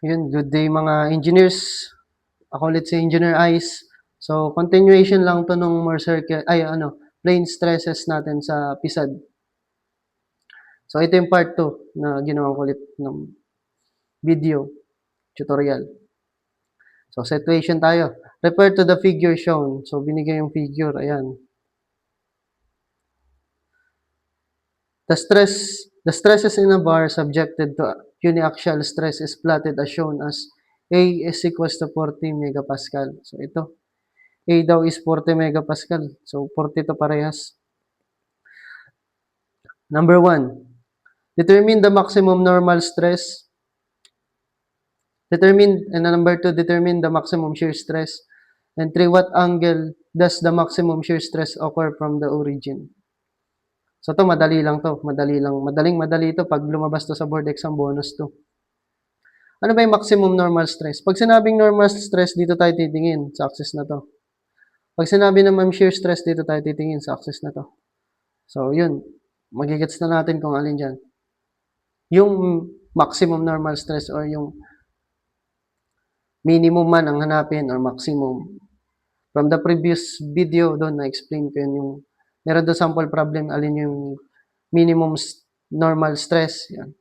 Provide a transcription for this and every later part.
Yun, good day mga engineers. Ako ulit si Engineer Ice. So, continuation lang to nung more plane stresses natin sa PSAD. So, ito yung part 2 na ginawa ko ulit ng video tutorial. So, situation tayo. Refer to the figure shown. So, binigay yung figure. Ayan. The stresses in a bar subjected to uniaxial stress is plotted as shown as A is equals to 40 megapascal. So, ito. A daw is 40 megapascal. So, 40 to parehas. Number 1. Determine the maximum normal stress. Number 2, determine the maximum shear stress. And 3, what angle does the maximum shear stress occur from the origin? So, to madali lang to. Madali to. Pag lumabas to sa board exam, bonus to. Ano ba yung maximum normal stress? Pag sinabing normal stress, dito tayo titingin sa axis na to. Pag sinabi naman shear stress, dito tayo titingin sa axis na to. So, yun. Magigets na natin kung alin dyan. Yung maximum normal stress or yung minimum man ang hanapin or maximum. From the previous video doon, na-explain ko yun yung meron doon sample problem, alin yung minimum normal stress. Yan.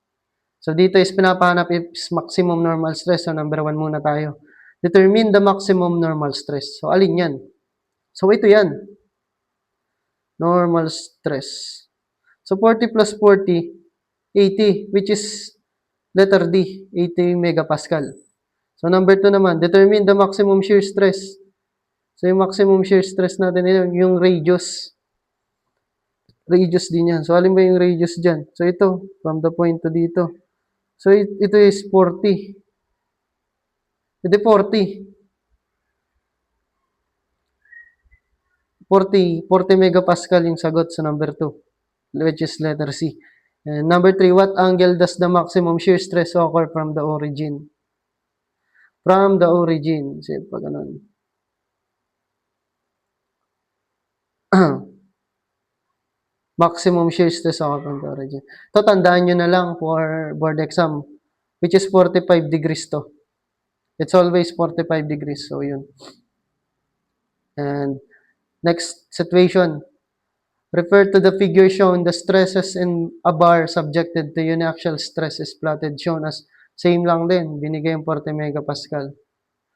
So, dito is pinapahanap is maximum normal stress. So, number 1 muna tayo. Determine the maximum normal stress. So, alin yan? So, ito yan. Normal stress. So, 40 plus 40, 80, which is letter D, 80 megapascal. So, number 2 naman, determine the maximum shear stress. So, yung maximum shear stress natin, yung radius. Radius din yan. So, alin ba yung radius dyan? So, ito, from the point to dito. So, ito is 40. Ito 40. 40 megapascal yung sagot sa number 2, which is letter C. And number 3, what angle does the maximum shear stress occur from the origin? From the origin. So, pag ganun. Maximum shear stress occur from the origin. Ito, tandaan nyo na lang for board exam, which is 45 degrees to. It's always 45 degrees. So, yun. And next situation. Refer to the figure shown. The stresses in a bar subjected to uniaxial stress is plotted, shown as same lang din. Binigay yung 40 megapascal.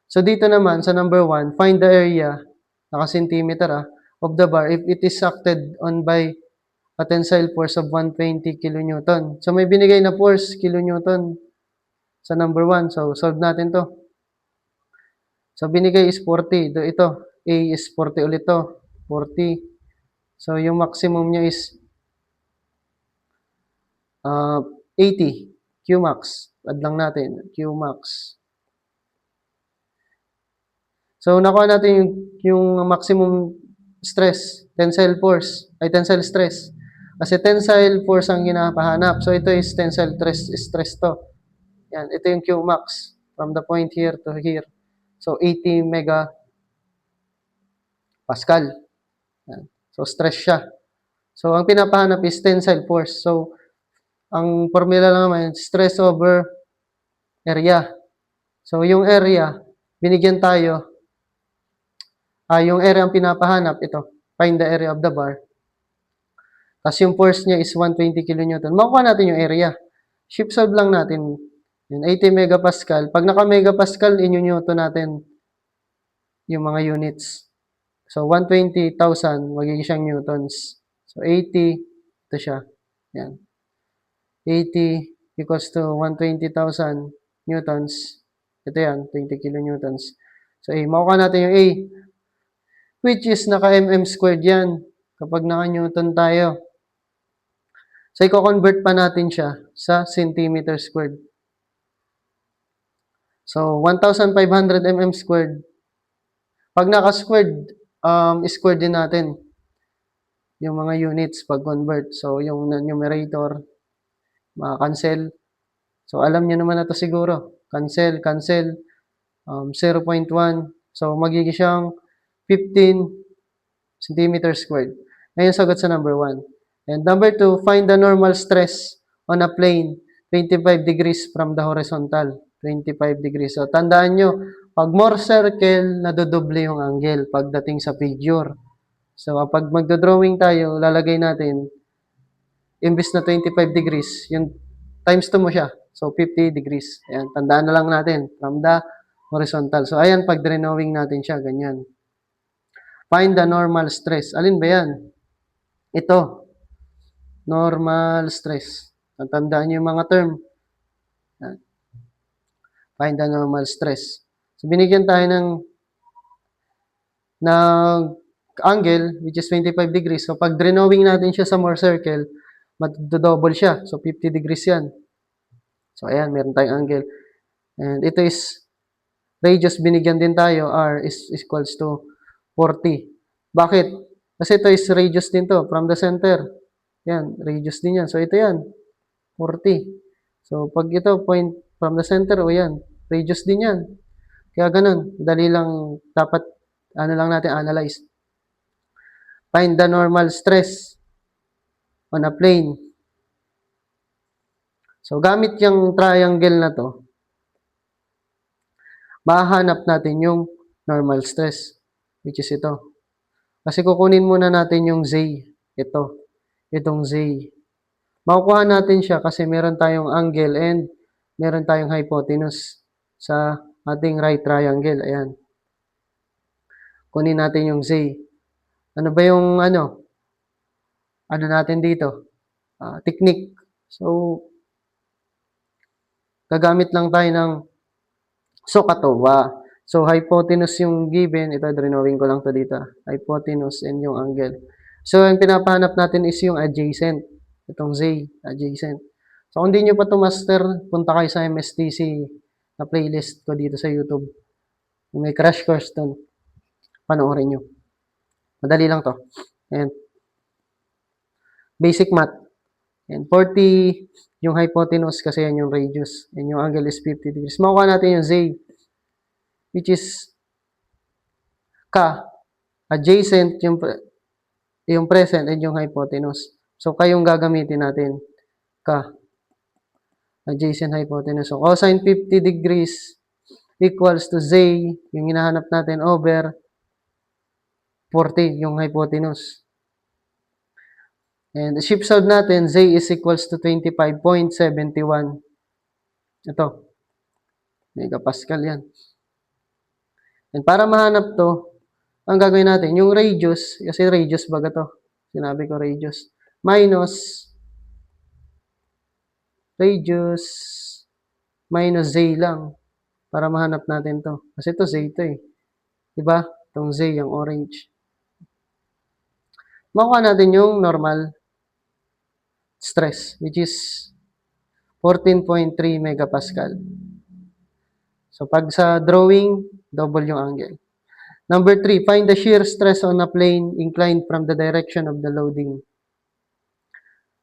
So, dito naman, sa number 1, find the area, naka-centimeter of the bar if it is acted on by a tensile force of 120 kN. So, may binigay na force, kilonewton, sa number 1. So, solve natin to. So, binigay is 40. Ito, A is 40 ulit to. 40. So, yung maximum niya is 80. Qmax. Add lang natin. Qmax. So, nakuha natin yung maximum stress, tensile force, ay tensile stress. Kasi tensile force ang hinahanap. So, ito is tensile stress to. Yan, ito yung Qmax from the point here to here. So, 80 megapascal. Yan. So, stress siya. So, ang pinapahanap is tensile force. So, ang formula lang naman, stress over area. So, yung area, binigyan tayo, yung area ang pinapahanap, ito, find the area of the bar. Tapos yung force niya is 120 kN. Makuha natin yung area. Shift solve lang natin. Yung 80 megapascal. Pag naka-megapascal, inyo-newton natin yung mga units. So, 120,000, magiging siyang newtons. So, 80, ito siya. Yan. 80 equals to 120,000 newtons. Ito yan, 20 kilonewtons. So, makuha natin yung A, which is naka-mm squared yan. Kapag naka-newton tayo. So, i-convert pa natin siya sa centimeter squared. So, 1,500 mm squared. Pag naka-squared, squared din natin yung mga units pag convert. So, yung numerator, maka-cancel. So, alam niyo naman na to siguro. Cancel, 0.1. So, magiging siyang 15 centimeter squared. Ngayon, sagot sa number 1. And number 2, find the normal stress on a plane 25 degrees from the horizontal. 25 degrees. So, tandaan nyo, pag more circle, nadodoble yung angle pagdating sa figure. So, pag magdodrawing tayo, lalagay natin, imbis na 25 degrees, yung times 2 mo siya. So, 50 degrees. Ayan, tandaan na lang natin from the horizontal. So, ayan, pag drawing natin siya, ganyan. Find the normal stress. Alin ba yan? Ito. Normal stress. Tandaan nyo yung mga term. Find the normal stress. So, binigyan tayo ng angle, which is 25 degrees. So, pag drawing natin siya sa more circle, mag-double siya. So, 50 degrees yan. So, ayan, meron tayong angle. And ito is radius, binigyan din tayo, r is equals to 40. Bakit? Kasi ito is radius din to, from the center. Yan, radius din yan. So, ito yan, 40. So, pag ito, point from the center, o yan, radius din yan. Kaya ganun, dali lang, dapat, ano lang natin, analyze. Find the normal stress on a plane. So, gamit yung triangle na to, mahanap natin yung normal stress, which is ito. Kasi kukunin muna natin yung Z. Itong Z. Makukuha natin siya kasi meron tayong angle and meron tayong hypotenuse sa ating right triangle. Ayan. Kunin natin yung Z. Ano ba yung ano natin dito? Technique. So, gagamit lang tayo ng SOHCAHTOA. So, hypotenuse yung given. Ito, drawing ko lang to dito. Hypotenuse and yung angle. So, ang pinapahanap natin is yung adjacent. Itong Z, adjacent. So, kung di nyo pa ito master, punta kayo sa MSTC na playlist ko dito sa YouTube. May crash course doon. Panoorin nyo. Madali lang to. And basic math. And 40 yung hypotenuse kasi yan yung radius. And yung angle is 50 degrees. Makuha natin yung Z, which is adjacent yung present and yung hypotenuse. So, kayong gagamitin natin adjacent hypotenuse. So, cosine 50 degrees equals to Z, yung hinahanap natin, over 40, yung hypotenuse. And the shift solve natin, Z is equals to 25.71. Ito. Megapascal yan. And para mahanap to, ang gagawin natin, yung radius, kasi radius baga to. Sinabi ko radius. Minus Z lang. Para mahanap natin to. Kasi to Z to eh. Diba? Itong Z, yung orange. Makuha natin yung normal stress, which is 14.3 megapascal. So, pag sa drawing, double yung angle. Number 3, find the shear stress on a plane inclined from the direction of the loading.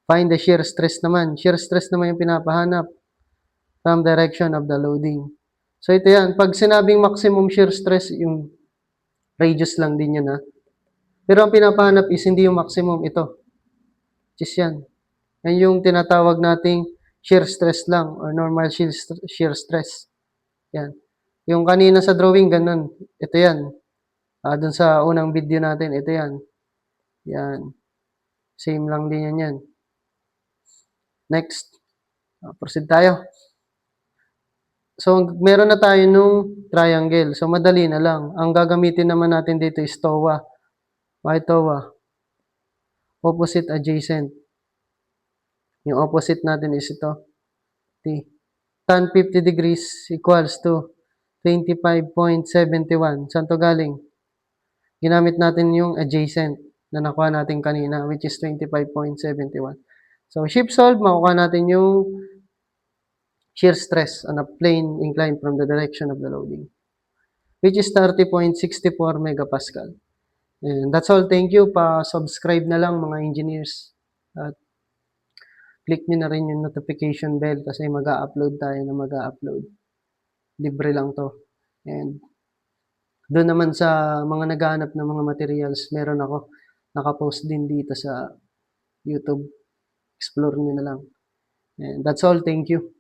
Find the shear stress naman. Shear stress naman yung pinapahanap from direction of the loading. So, ito yan. Pag sinabing maximum shear stress, yung radius lang din yun, ha? Pero ang pinapahanap is hindi yung maximum, ito. Which is yan. Yan yung tinatawag nating shear stress lang or normal shear stress. Yan. Yung kanina sa drawing, ganun. Ito yan. Doon sa unang video natin, ito yan. Yan. Same lang din yan. Next. Proceed tayo. So, meron na tayo nung triangle. So, madali na lang. Ang gagamitin naman natin dito is TOA. Why TOA? Opposite adjacent. Yung opposite natin is ito. T. Tan 50 degrees equals to 25.71. Saan to galing? Ginamit natin yung adjacent na nakuha natin kanina, which is 25.71. So, shift solve, makuha natin yung shear stress on a plane inclined from the direction of the loading, which is 30.64 megapascal. And that's all. Thank you. Pa-subscribe na lang mga engineers. At click nyo na rin yung notification bell kasi mag-a-upload tayo na mag-a-upload. Libre lang to. And doon naman sa mga naghahanap ng mga materials, meron ako nakapost din dito sa YouTube. Explore nyo na lang. And that's all. Thank you.